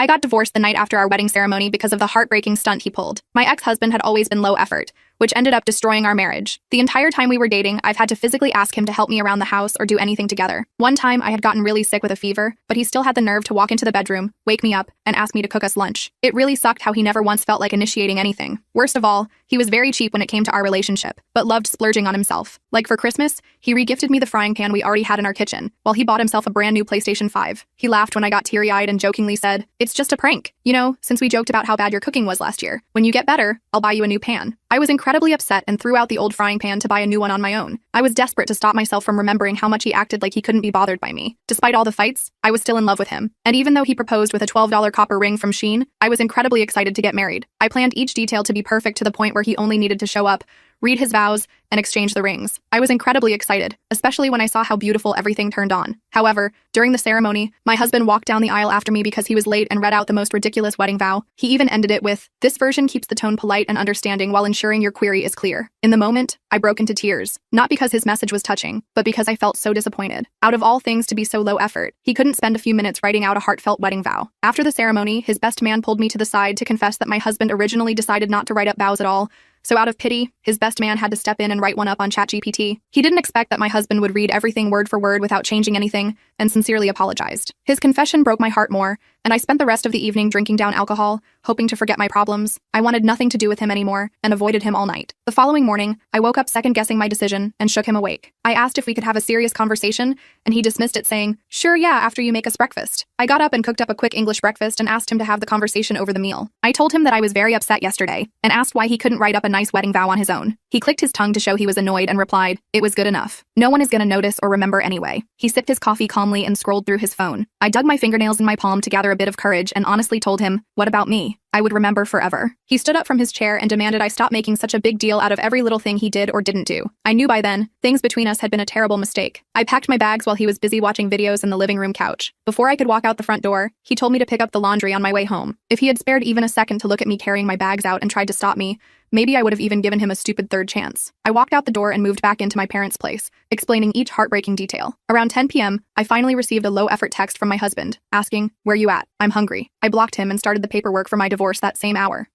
I got divorced the night after our wedding ceremony because of the heartbreaking stunt he pulled. My ex-husband had always been low effort, which ended up destroying our marriage. The entire time we were dating, I've had to physically ask him to help me around the house or do anything together. One time, I had gotten really sick with a fever, but he still had the nerve to walk into the bedroom, wake me up, and ask me to cook us lunch. It really sucked how he never once felt like initiating anything. Worst of all, he was very cheap when it came to our relationship, but loved splurging on himself. Like for Christmas, he re-gifted me the frying pan we already had in our kitchen, while he bought himself a brand new PlayStation 5. He laughed when I got teary-eyed and jokingly said, "It's just a prank. You know, since we joked about how bad your cooking was last year. When you get better, I'll buy you a new pan." I was incredibly upset and threw out the old frying pan to buy a new one on my own. I was desperate to stop myself from remembering how much he acted like he couldn't be bothered by me. Despite all the fights, I was still in love with him. And even though he proposed with a $12 copper ring from Shein, I was incredibly excited to get married. I planned each detail to be perfect to the point where he only needed to show up, read his vows, and exchange the rings. I was incredibly excited, especially when I saw how beautiful everything turned on. However, during the ceremony, my husband walked down the aisle after me because he was late and read out the most ridiculous wedding vow. He even ended it with, "This version keeps the tone polite and understanding while ensuring your query is clear." In the moment, I broke into tears, not because his message was touching, but because I felt so disappointed. Out of all things to be so low effort, he couldn't spend a few minutes writing out a heartfelt wedding vow. After the ceremony, his best man pulled me to the side to confess that my husband originally decided not to write up vows at all. So out of pity, his best man had to step in and write one up on ChatGPT. He didn't expect that my husband would read everything word for word without changing anything, and sincerely apologized. His confession broke my heart more, and I spent the rest of the evening drinking down alcohol, hoping to forget my problems. I wanted nothing to do with him anymore, and avoided him all night. The following morning, I woke up second-guessing my decision and shook him awake. I asked if we could have a serious conversation, and he dismissed it saying, "Sure, yeah, after you make us breakfast." I got up and cooked up a quick English breakfast and asked him to have the conversation over the meal. I told him that I was very upset yesterday, and asked why he couldn't write up a nice wedding vow on his own. He clicked his tongue to show he was annoyed and replied, "It was good enough. No one is gonna notice or remember anyway." He sipped his coffee calmly and scrolled through his phone. I dug my fingernails in my palm to gather a bit of courage and honestly told him, "What about me? I would remember forever." He stood up from his chair and demanded I stop making such a big deal out of every little thing he did or didn't do. I knew by then, things between us had been a terrible mistake. I packed my bags while he was busy watching videos in the living room couch. Before I could walk out the front door, he told me to pick up the laundry on my way home. If he had spared even a second to look at me carrying my bags out and tried to stop me, maybe I would have even given him a stupid third chance. I walked out the door and moved back into my parents' place, explaining each heartbreaking detail. Around 10 p.m., I finally received a low-effort text from my husband, asking, "Where you at? I'm hungry." I blocked him and started the paperwork for my divorce that same hour.